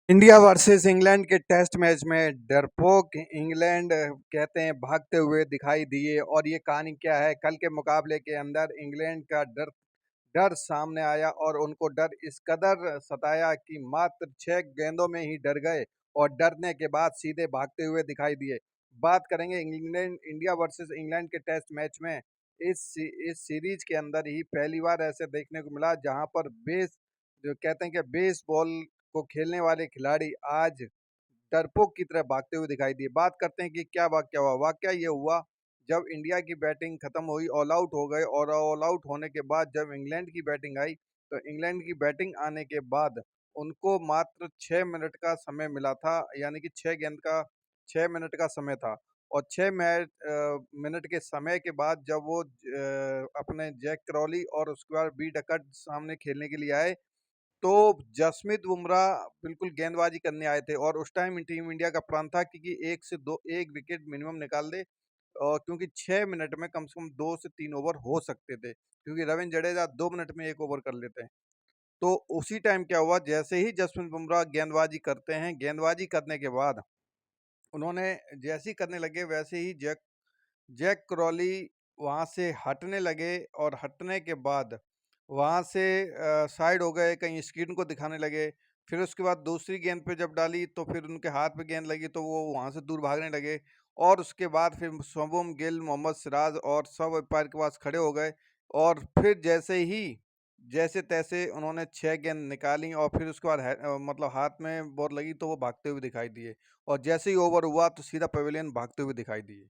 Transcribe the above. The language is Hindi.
इंडिया वर्सेस इंग्लैंड के टेस्ट मैच में डरपोक इंग्लैंड कहते हैं भागते हुए दिखाई दिए। और ये कहानी क्या है, कल के मुकाबले के अंदर इंग्लैंड का डर डर सामने आया और उनको डर इस कदर सताया कि मात्र 6 गेंदों में ही डर गए और डरने के बाद सीधे भागते हुए दिखाई दिए। बात करेंगे इंग्लैंड इंडिया वर्सेस इंग्लैंड के टेस्ट मैच में। इस सीरीज के अंदर ही पहली बार ऐसे देखने को मिला जहां पर जो कहते हैं कि बेसबॉल को खेलने वाले खिलाड़ी आज डरपोक की तरह भागते हुए दिखाई दिए। बात करते हैं कि क्या वाकया हुआ। वाकया ये हुआ, जब इंडिया की बैटिंग खत्म हुई, ऑल आउट हो गए और ऑल आउट होने के बाद जब इंग्लैंड की बैटिंग आई, तो इंग्लैंड की बैटिंग आने के बाद उनको मात्र 6 मिनट का समय मिला था, यानी कि 6 गेंद का 6 मिनट का समय था। और 6 मिनट के समय के बाद जब वो अपने जैक क्रॉली और उसके बाद बी डकट सामने खेलने के लिए आए, तो जसप्रीत बुमराह बिल्कुल गेंदबाजी करने आए थे और उस टाइम टीम इंडिया का प्लान था कि एक विकेट मिनिमम निकाल दे। और क्योंकि 6 मिनट में कम से कम 2 से 3 ओवर हो सकते थे, क्योंकि रविंद्र जडेजा 2 मिनट में एक ओवर कर लेते हैं। तो उसी टाइम क्या हुआ, जैसे ही जसप्रीत बुमराह गेंदबाजी करते हैं, गेंदबाजी करने के बाद उन्होंने जैसे ही करने लगे वैसे ही जैक जैक क्रॉली वहाँ से हटने लगे और हटने के बाद वहाँ से साइड हो गए, कहीं स्क्रीन को दिखाने लगे। फिर उसके बाद दूसरी गेंद पे जब डाली तो फिर उनके हाथ पे गेंद लगी तो वो वहाँ से दूर भागने लगे। और उसके बाद फिर शुभम गिल, मोहम्मद सिराज और सब अंपायर के पास खड़े हो गए। और फिर जैसे तैसे उन्होंने 6 गेंद निकाली और फिर उसके बाद मतलब हाथ में बॉल लगी तो वो भागते हुए दिखाई दिए। और जैसे ही ओवर हुआ तो सीधा पवेलियन भागते हुए दिखाई दिए।